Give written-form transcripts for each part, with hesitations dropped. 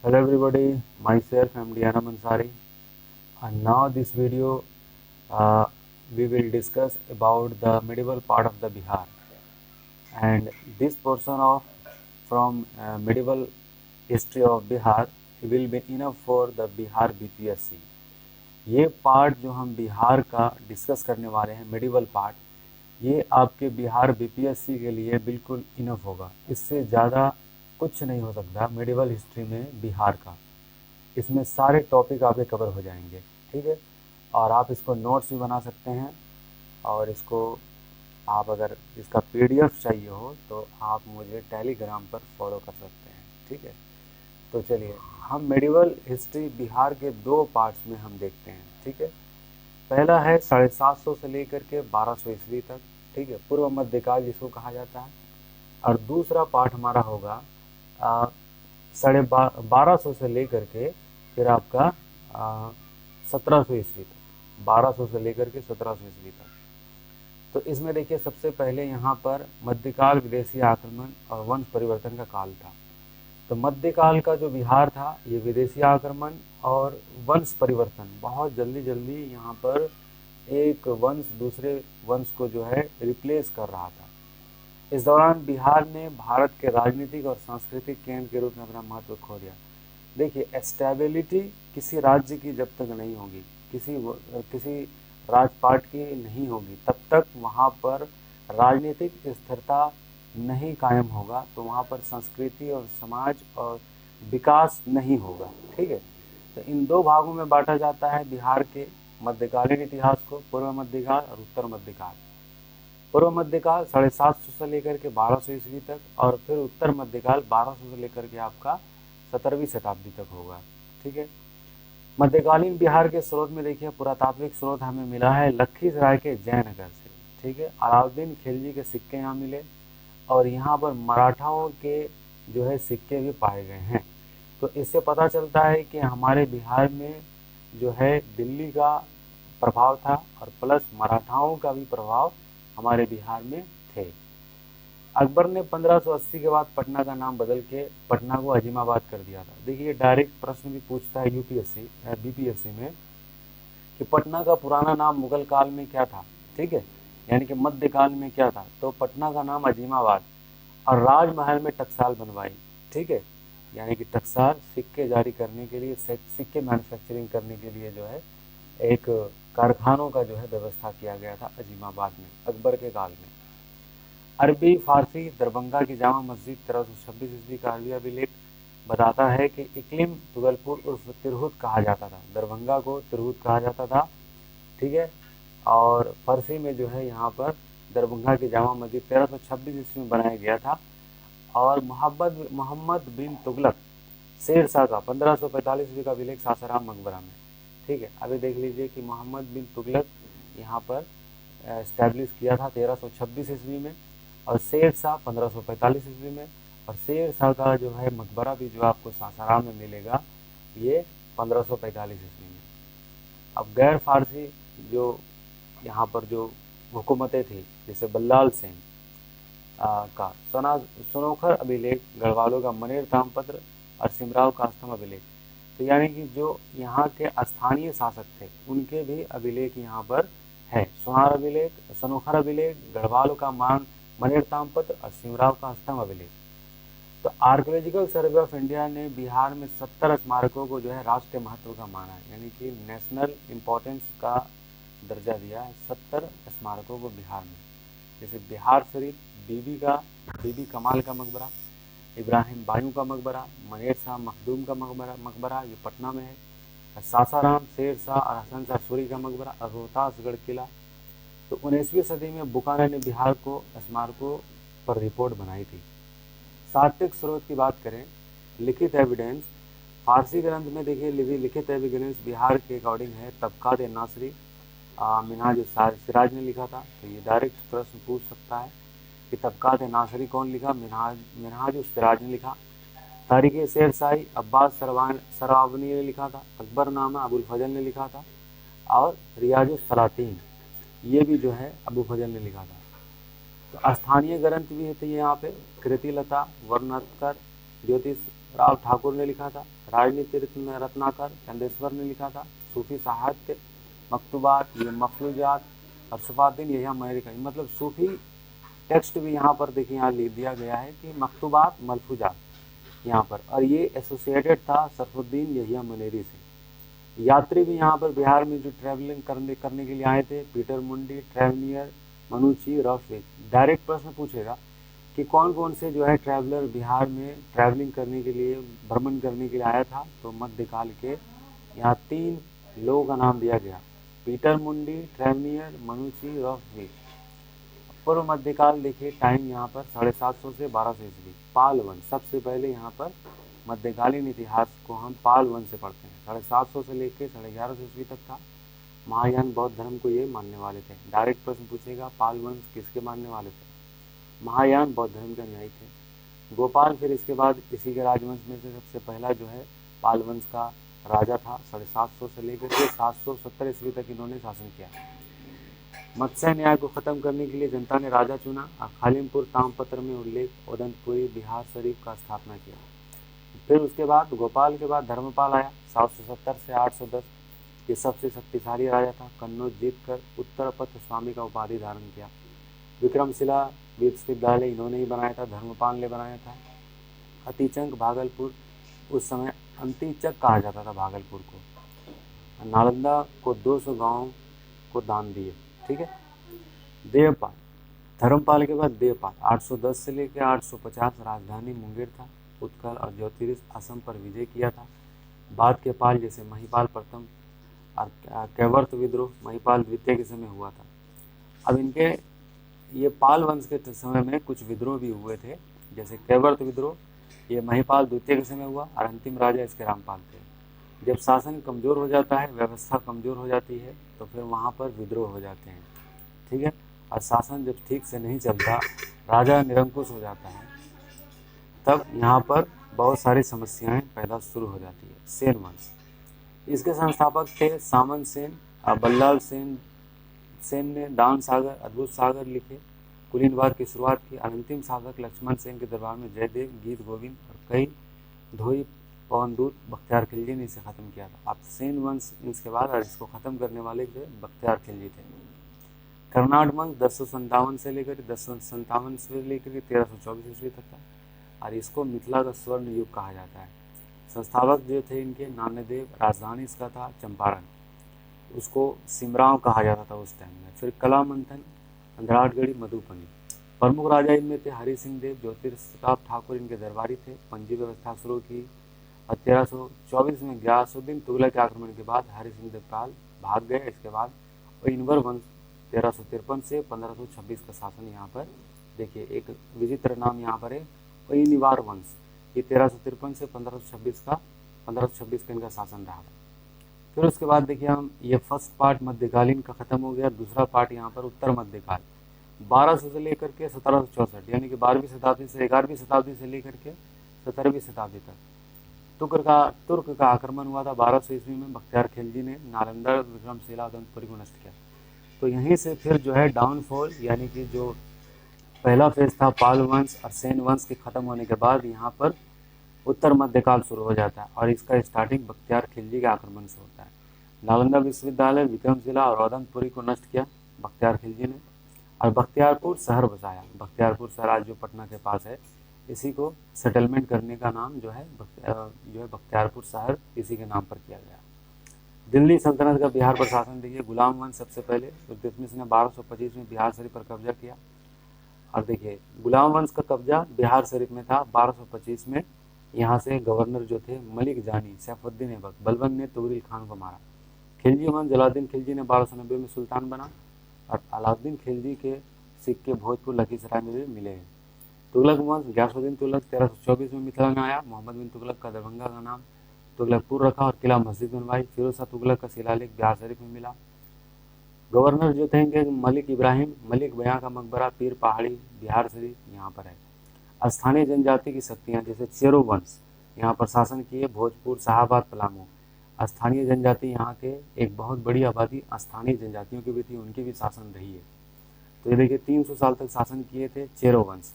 Hello everybody, myself I am Diana Mansari, and now this video uh, we will discuss about the medieval part of the Bihar, and this portion of from medieval history of Bihar will be enough for the Bihar BPSC. ये part जो हम बिहार का discuss करने वाले हैं medieval part, ये आपके Bihar BPSC के लिए बिल्कुल इनफ होगा। इससे ज़्यादा कुछ नहीं हो सकता मेडिवल हिस्ट्री में बिहार का। इसमें सारे टॉपिक आपके कवर हो जाएंगे, ठीक है। और आप इसको नोट्स भी बना सकते हैं, और इसको आप अगर इसका पीडीएफ चाहिए हो तो आप मुझे टेलीग्राम पर फॉलो कर सकते हैं, ठीक है। तो चलिए हम मेडिवल हिस्ट्री बिहार के दो पार्ट्स में हम देखते हैं, ठीक है। पहला है 750 से लेकर के 1200 ईस्वी तक, ठीक है, पूर्व मध्यकाल जिसको कहा जाता है। और दूसरा पार्ट हमारा होगा 1250 से लेकर के फिर आपका 1700 ईस्वी तक, 1200 से लेकर के 1700 ईस्वी तक। तो इसमें देखिए सबसे पहले यहाँ पर मध्यकाल विदेशी आक्रमण और वंश परिवर्तन का काल था। तो मध्यकाल का जो बिहार था ये विदेशी आक्रमण और वंश परिवर्तन, बहुत जल्दी जल्दी यहाँ पर एक वंश दूसरे वंश को जो है रिप्लेस कर रहा था। इस दौरान बिहार ने भारत के राजनीतिक और सांस्कृतिक केंद्र के रूप में अपना महत्व खो दिया। देखिए स्टेबिलिटी किसी राज्य की जब तक नहीं होगी, किसी राजपाट की नहीं होगी, तब तक वहाँ पर राजनीतिक स्थिरता नहीं कायम होगा, तो वहाँ पर संस्कृति और समाज और विकास नहीं होगा, ठीक है। तो इन दो भागों में बांटा जाता है बिहार के मध्यकालीन इतिहास को, पूर्व मध्यकाल और उत्तर मध्यकाल। पूर्व मध्यकाल 750 से लेकर के 1200 ईस्वी तक, और फिर उत्तर मध्यकाल 1200 से लेकर के आपका 17वीं शताब्दी तक होगा, ठीक है। मध्यकालीन बिहार के स्रोत में देखिए पुरातात्विक स्रोत हमें मिला है लखीसराय के जयनगर से, ठीक है। अलाउद्दीन खिलजी के सिक्के यहाँ मिले, और यहाँ पर मराठाओं के जो है सिक्के भी पाए गए हैं। तो इससे पता चलता है कि हमारे बिहार में जो है दिल्ली का प्रभाव था, और प्लस मराठाओं का भी प्रभाव हमारे बिहार में थे। अकबर ने 1580 के बाद पटना का नाम बदल के पटना को अजीमाबाद कर दिया था। देखिए डायरेक्ट प्रश्न भी पूछता है यूपीएससी बीपीएससी में कि पटना का पुराना नाम मुगल काल में क्या था, ठीक है, यानी कि मध्यकाल में क्या था। तो पटना का नाम अजीमाबाद, और राजमहल में टकसाल बनवाई, ठीक है, यानी कि टकसाल सिक्के जारी करने के लिए, सिक्के मैन्युफैक्चरिंग करने के लिए जो है एक कारखानों का जो है व्यवस्था किया गया था अजीमाबाद में अकबर के काल में। अरबी फारसी दरभंगा की जामा मस्जिद 1326 ईस्वी का अरबी अभिलेख बताता है कि इकलिम तुगलपुर उर्फ तिरहुत कहा जाता था, दरभंगा को तिरहुत कहा जाता था, ठीक है। और फारसी में जो है यहाँ पर दरभंगा की जामा मस्जिद 1326 ईस्वी में बनाया गया था। और मोहम्मद मोहम्मद बिन तुगलक शेर शाह का 1545 ईस्वी का अभिलेख सासाराम मकबरा में, ठीक है। अभी देख लीजिए कि मोहम्मद बिन तुगलक यहाँ पर इस्टेब्लिश किया था 1326 ईस्वी में, और शेर शाह 1545 ईस्वी में। और शेर शाह का जो है मकबरा भी जो आपको सासाराम में मिलेगा ये 1545 ईस्वी में। अब गैर फारसी जो यहाँ पर जो हुकूमतें थी, जैसे बल्लाल सेन का सनोखर अभिलेख, गढ़वालों का मनेर तामपत्र और सिमराव का अस्तम अभिलेख। तो यानी कि जो यहाँ के स्थानीय शासक थे उनके भी अभिलेख यहाँ पर है। सोनार अभिलेख, सनोखर अभिलेख, गढ़वालों का मनेर तामपत्र और सिमराव का अस्तम अभिलेख। तो आर्कियोलॉजिकल सर्वे ऑफ इंडिया ने बिहार में 70 स्मारकों को जो है राष्ट्रीय महत्व का माना है, यानी कि नेशनल इम्पोर्टेंस का दर्जा दिया है 70 स्मारकों को बिहार में। जैसे बिहार शरीफ, बीबी कमाल का मकबरा, इब्राहिम बायू का मकबरा, मनेर शाह मखदूम का मकबरा ये पटना में है, सासाराम शेर शाह और हसन शाह सूरी का मकबरा और रोहतासगढ़ किला। तो 19वीं सदी में बुकानन ने बिहार को स्मारकों पर रिपोर्ट बनाई थी। साहित्यिक स्रोत की बात करें, लिखित एविडेंस, फारसी ग्रंथ में देखिए लिखित एविडेंस बिहार के अकॉर्डिंग है तबकात नासरी, मिनहाज सिराज ने लिखा था। तो ये डायरेक्ट प्रश्न पूछ सकता है कि तबकात नासरी कौन लिखा, मिनहाज सिराज ने लिखा। तारीख शेर शाही अब्बास सरावनी ने लिखा था। अकबरनामा अबुल फजल ने लिखा था। और रियाजुस सलातीन ये भी जो है अबू फजल ने लिखा था। तो स्थानीय ग्रंथ भी थे यहाँ पे, कृतिलता, वर्णोत्तर, ज्योतिष राव ठाकुर ने लिखा था। राजनीति रत्नाकर चंदेश्वर ने लिखा था। सूफी साहित्य मकतूबात, ये मफलूजात, अरशफाद्दीन यही अमेरिका, मतलब सूफी टेक्स्ट भी यहाँ पर देखिए, यहाँ लिख दिया गया है कि मकतूबात मलफूजात यहाँ पर, और ये एसोसिएटेड था सरफुद्दीन यहिया मनेरी से। यात्री भी यहाँ पर बिहार में जो ट्रैवलिंग करने के लिए आए थे, पीटर मुंडी, ट्रैवनियर, मनुची, रॉफवेज। डायरेक्ट प्रश्न पूछेगा कि कौन कौन से जो है ट्रैवलर बिहार में ट्रैवलिंग करने के लिए, भ्रमण करने के लिए आया था, तो मध्यकाल के यहाँ 3 लोगों का नाम दिया गया, पीटर मुंडी, ट्रैवनियर, मनुची, रॉफवेज। पूर्व मध्यकाल देखिए टाइम यहाँ पर 750 से 1200 ईस्वी। पाल वंश सबसे पहले यहाँ पर मध्यकालीन इतिहास को हम पाल वंश से पढ़ते हैं। 750 से लेकर 1150 ईस्वी तक था। महायान बौद्ध धर्म को ये मानने वाले थे। डायरेक्ट प्रश्न पूछेगा पाल वंश किसके मानने वाले थे? महायान बौद्ध धर्म के अनुयायी थे। गोपाल फिर इसके बाद इसी के राजवंश में से सबसे पहला जो है पाल वंश का राजा था। 750 से लेकर के 770 ईस्वी तक इन्होंने शासन किया। मत्स्य न्याय को खत्म करने के लिए जनता ने राजा चुना और खालिमपुर तामपत्र में उल्लेख ओदंतपुरी बिहार शरीफ का स्थापना किया। फिर उसके बाद गोपाल के बाद धर्मपाल आया 770 से 810। ये सबसे शक्तिशाली राजा था। कन्नौज जीत कर उत्तर पथ स्वामी का उपाधि धारण किया। विक्रमशिला विश्वविद्यालय इन्होंने ही बनाया था, धर्मपाल ने बनाया था। अतिचंक भागलपुर, उस समय अंतिचक कहा जाता था भागलपुर को। नालंदा को 200 गाँव को दान दिए। ठीक है। देवपाल, धर्मपाल के बाद देवपाल 810 से लेकर 850। राजधानी मुंगेर था। उत्कल और ज्योतिष असम पर विजय किया था। बाद के पाल जैसे महिपाल प्रथम और कैवर्त विद्रोह महिपाल द्वितीय के समय हुआ था। अब इनके ये पाल वंश के समय में कुछ विद्रोह भी हुए थे, जैसे कैवर्त विद्रोह, ये महिपाल द्वितीय के समय हुआ और अंतिम राजा इसके रामपाल थे। जब शासन कमज़ोर हो जाता है, व्यवस्था कमज़ोर हो जाती है, तो फिर वहाँ पर विद्रोह हो जाते हैं। ठीक है। और शासन जब ठीक से नहीं चलता, राजा निरंकुश हो जाता है, तब यहाँ पर बहुत सारी समस्याएं पैदा शुरू हो जाती है। सेन वंश, इसके संस्थापक थे सामंत सेन और बल्लाल सेन। सेन ने दान सागर, अद्भुत सागर लिखे, कुलीनवाद की शुरुआत की। अंतिम साधक लक्ष्मण सेन के दरबार में जयदेव, गीत गोविंद और कई धोई पवनदूत बख्तियार खिलजी ने इसे ख़त्म किया था। अब सेन वंश इसके बाद और इसको ख़त्म करने वाले जो बख्तियार खिलजी थे। कर्नाट वंश 1057 से लेकर 1057 से लेकर 1324 ईस्वी तक था और इसको मिथिला का स्वर्ण युग कहा जाता है। संस्थापक जो थे इनके नान्यदेव, राजधानी इसका था चंपारण, उसको सिमराव कहा जाता था उस टाइम में। फिर कला मंथन, अंधराठगढ़ी, मधुबनी। प्रमुख राजा इनमें थे हरि सिंह देव, ज्योतिष ठाकुर इनके दरबारी थे। पंजी व्यवस्था शुरू की और 1324 में गयासुद्दीन तुगलक के आक्रमण के बाद हरि सिंह देवपाल भाग गए। इसके बाद इनवर वंश 1353 से 1526 का शासन यहाँ पर देखिए। एक विचित्र नाम यहाँ पर है निवार वंश, ये 1353 से 1526 का इनका शासन रहा। फिर उसके बाद देखिए हम ये फर्स्ट पार्ट मध्यकालीन का खत्म हो गया। दूसरा पार्ट यहाँ पर उत्तर मध्यकाल 1200 से लेकर के 1764, यानी कि 12वीं शताब्दी से 11वीं शताब्दी से लेकर के 17वीं शताब्दी तक। तुर्क का आक्रमण हुआ था 1200 ईस्वी में। बख्तियार खिलजी ने नालंदा, विक्रमशिला, उदंतपुरी को नष्ट किया। तो यहीं से फिर जो है डाउनफॉल, यानी कि जो पहला फेज था पाल वंश और सेन वंश के खत्म होने के बाद यहाँ पर उत्तर मध्यकाल शुरू हो जाता है और इसका स्टार्टिंग बख्तियार खिलजी के आक्रमण से होता है। नालंदा विश्वविद्यालय, विक्रमशिला और उदंतपुरी को नष्ट किया बख्तियार खिलजी ने और बख्तियारपुर शहर बसाया। बख्तियारपुर शहर आज जो पटना के पास है, इसी को सेटलमेंट करने का नाम जो है बख्तियारपुर शहर इसी के नाम पर किया गया। दिल्ली सल्तनत का बिहार पर शासन देखिए। गुलाम वंश सबसे पहले इल्तुतमिश ने 1225 में बिहार शरीफ पर कब्जा किया। और देखिए गुलाम वंश का कब्जा बिहार शरीफ में था 1225 में। यहाँ से गवर्नर जो थे मलिक जानी, सैफुद्दीन ऐबक, बलबन ने तुगरिल खान को मारा। खिलजी वंश जलालुद्दीन खिलजी ने 1290 में सुल्तान बना और अलाउद्दीन खिलजी के सिक्के भोजपुर लखीसराय में भी मिले हैं। तुगलक वंश गयासुद्दीन तुगलक 1324 में मिथिला में आया। मोहम्मद बिन तुगलक का दरभंगा का नाम तुगलकपुर रखा और किला मस्जिद बनवाई। फिरोज शाह तुगलक का शिलालेख बिहार शरीफ में मिला। गवर्नर जो थे इनके मलिक इब्राहिम, मलिक बयां का मकबरा पीर पहाड़ी बिहार शरीफ यहाँ पर है। स्थानीय जनजाति की शक्तियाँ जैसे चेरो वंश यहाँ पर शासन किए, भोजपुर, शाहाबाद, पलामू। स्थानीय जनजाति यहाँ के एक बहुत बड़ी आबादी स्थानीय जनजातियों की भी थी, उनकी भी शासन रही है। तो ये देखिए 300 साल तक शासन किए थे चेरो वंश।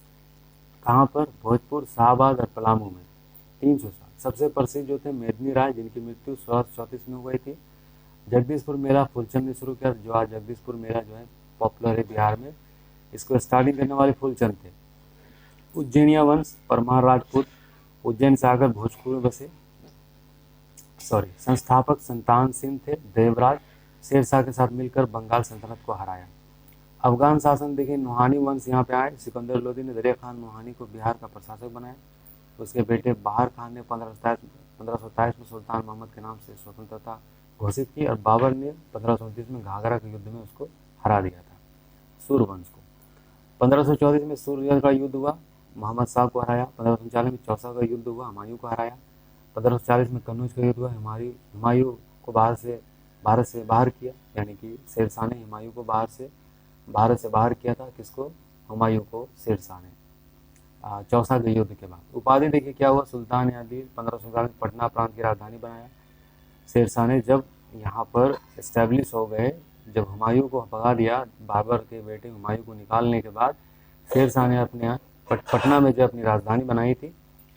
कहाँ पर? भोजपुर, शाहाबाद और पलामू में। 300 साल। सबसे प्रसिद्ध जो थे मेदिनी राय, जिनकी मृत्यु 1634 में हो गई थी। जगदीशपुर मेला फूलचंद ने शुरू किया, जो आज जगदीशपुर मेला जो है पॉपुलर है बिहार में, इसको स्टार्टिंग करने वाले फूलचंद थे। उज्जैनिया वंश, परमार राजपूत, उज्जैन से आकर भोजपुर में बसे। संस्थापक संतान सिंह थे। देवराज शेरशाह के साथ मिलकर बंगाल सल्तनत को हराया। अफगान शासन देखिए, नुहानी वंश यहाँ पे आए। सिकंदर लोदी ने दरिया खान नुहानी को बिहार का प्रशासक बनाया। उसके बेटे बहार खान ने 1527 में सुल्तान मोहम्मद के नाम से स्वतंत्रता घोषित की और बाबर ने 1529 में घाघरा के युद्ध में उसको हरा दिया था, सूर्यवंश को। 1534 में सूर्य का युद्ध हुआ, मोहम्मद शाह को हराया। 1539 में चौसा का युद्ध हुआ, हुमायूं को हराया। 1540 में कन्नौज का युद्ध हुआ, हुमायूं को भारत से बाहर किया, यानी कि शेरशाह ने हुमायूं को भारत से बाहर किया था। किसको? हुमायूं को शेरशाह ने चौसा के युद्ध के बाद। उपाधि देखिए क्या हुआ, सुल्तान आदिल। 1547 में पटना प्रांत की राजधानी बनाया शेरशाह ने। जब यहाँ पर इस्टेब्लिश हो गए, जब हुमायूं को भगा दिया, बाबर के बेटे हुमायूं को निकालने के बाद शेरशाह ने अपने पटना में जो अपनी राजधानी बनाई थी,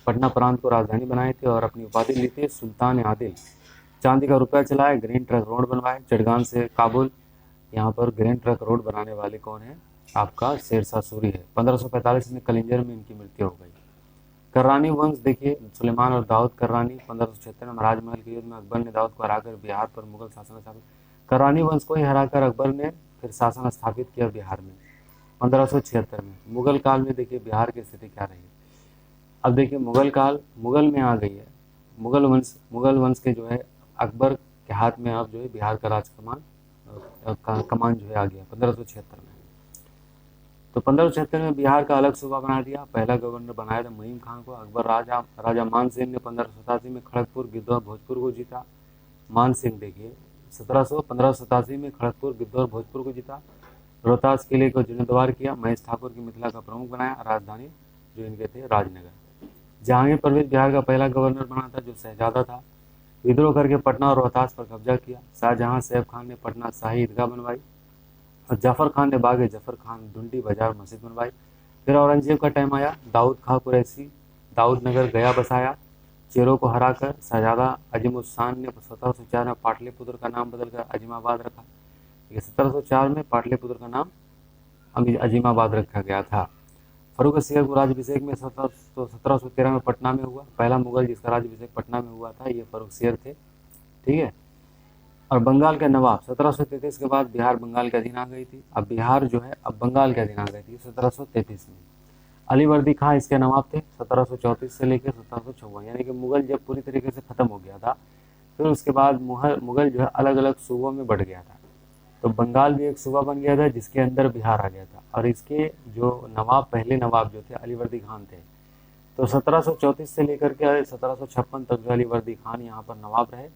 पटना प्रांत को राजधानी बनाई थी और अपनी उपाधि ली थी सुल्तान आदिल। चांदी का रुपया चलाए, ग्रीन ट्रक रोड बनवाए चटगांव से काबुल। यहाँ पर ग्रीन ट्रक रोड बनाने वाले कौन है? आपका शेरशाह सूरी है। 1545 में कलिंजर में इनकी मृत्यु हो गई। कर्रानी वंश देखिए, सुलेमान और दाऊद कर्रानी। 1576 में राजमहल के युद्ध में अकबर ने दाऊद को हराकर बिहार पर मुगल शासन स्थापित। कर्रानी वंश को ही हराकर अकबर ने फिर शासन स्थापित किया बिहार में 1576 में। मुगल काल में देखिए बिहार की स्थिति क्या रही। अब देखिए मुगल में आ गई है। मुगल वंश के जो है अकबर के हाथ में अब जो है बिहार का कमान जो है आ गया 1576 में। तो 1576 में बिहार का अलग सूबा बना दिया। पहला गवर्नर बनाया था मुहिम खान को। अकबर राजा मान सिंह ने 1587 में खड़गपुर, गिद्धौर, भोजपुर को जीता। मान सिंह देखिए 1587 में खड़गपुर, गिद्धौर, भोजपुर को जीता। रोहतास किले को जीर्णोद्धार किया। महेश ठाकुर की मिथिला का प्रमुख बनाया। राजधानी जो इनके थे राजनगर। जहांगीर परवेज बिहार का पहला गवर्नर बना था, जो शहजादा था। विद्रोह करके पटना और रोहतास पर कब्जा किया। शाहजहां सैफ खान ने पटना शाही ईदगाह बनवाई और जाफर खान ने बागे जफर खान डुंडी बाजार मस्जिद बनवाई। फिर औरंगजेब का टाइम आया। दाऊद खां कुरैशी दाऊद नगर गया बसाया। चेरों को हराकर शहजादा अजीमुस्सान ने 1704 में पाटलिपुत्र का नाम बदलकर अजीमाबाद रखा। 1704 में पाटलिपुत्र का नाम अजीमाबाद रखा गया था। फर्रुख शेर को राज्याभिषेक में 1713 में पटना में हुआ। पहला मुगल जिसका राज्याभिषेक पटना में हुआ था, ये फर्रुख शेर थे। ठीक है। और बंगाल के नवाब 1733 के बाद बिहार बंगाल के अधीन आ गई थी। अब बिहार जो है अब बंगाल के अधीन आ गई थी 1733 में। अलीवर्दी खां इसके नवाब थे 1734 से लेकर 1756, यानी कि मुगल जब पूरी तरीके से खत्म हो गया था, फिर उसके बाद मुगल जो है अलग अलग सूबों में बढ़ गया था। तो बंगाल भी एक सूबा बन गया था जिसके अंदर बिहार आ गया था। और इसके जो पहले नवाब जो थे अलीवर्दी खान थे। तो 1734 से लेकर के 1756 तक जो अलीवर्दी खान यहाँ पर नवाब रहे,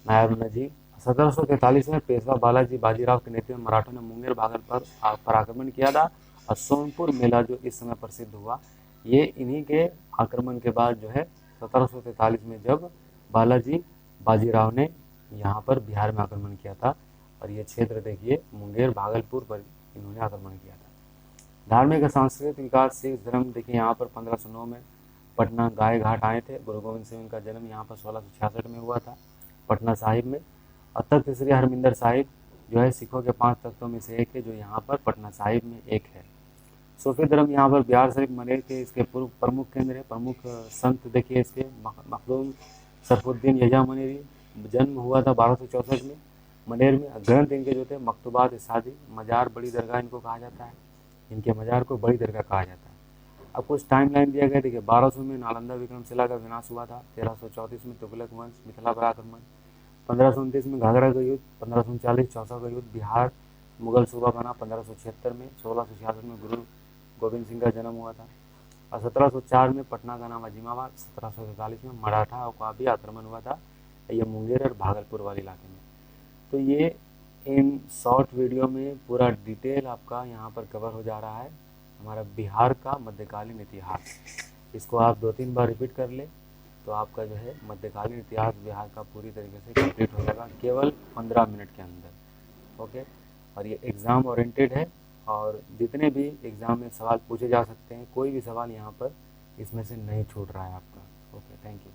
नायब नजीब। 1743 में पेशवा बालाजी बाजीराव के नेतृत्व में मराठों ने मुंगेर भागलपुर पर आक्रमण किया था। और सोनपुर मेला जो इस समय प्रसिद्ध हुआ, ये इन्हीं के आक्रमण के बाद जो है 1743 में जब बालाजी बाजीराव ने यहाँ पर बिहार में आक्रमण किया था। और ये क्षेत्र देखिए मुंगेर भागलपुर पर इन्होंने आक्रमण किया था। धार्मिक और सांस्कृतिक विकास सिख धर्म देखिए यहाँ पर 1509 में पटना गाय घाट आए थे। गुरु गोविंद सिंह का जन्म यहाँ पर 1666 में हुआ था पटना साहिब में। और तख्त श्री हरमिंदर साहिब जो है सिखों के 5 तख्तों में से एक है, जो यहाँ पर पटना साहिब में एक है। सूफी धर्म यहाँ पर बिहार शरीफ मनेर के इसके पूर्व प्रमुख केंद्र है। प्रमुख संत देखिए इसके मखदूम सरफुद्दीन यजा मनेरी। जन्म हुआ था 1264 में मनेर में। ग्रंथ इनके जो थे मकतूबात इसादी। मजार बड़ी दरगाह इनको कहा जाता है, इनके मजार को बड़ी दरगाह कहा जाता है। अब कुछ टाइम लाइन दिया गया। देखिए 1200 में नालंदा विक्रमशिला का विनाश हुआ था। 1334 में तुगलक वंश मिथिला पर आक्रमण। 1529 में घाघरा का युद्ध। 1539 चौसा का युद्ध। बिहार मुगल सूबा बना 1576 में। 1666 में गुरु गोविंद सिंह का जन्म हुआ था। और 1704 में पटना का नाम अजीमाबाद। 1747 में मराठा का भी आक्रमण हुआ था, ये मुंगेर और भागलपुर वाले इलाके में। तो ये इन शॉर्ट वीडियो में पूरा डिटेल आपका यहाँ पर कवर हो जा रहा है, हमारा बिहार का मध्यकालीन इतिहास। इसको आप 2-3 बार रिपीट कर ले तो आपका जो है मध्यकालीन इतिहास बिहार का पूरी तरीके से कंप्लीट हो जाएगा केवल 15 मिनट के अंदर। ओके। और ये एग्ज़ाम ओरिएंटेड है और जितने भी एग्ज़ाम में सवाल पूछे जा सकते हैं, कोई भी सवाल यहाँ पर इसमें से नहीं छूट रहा है आपका। Okay, thank you.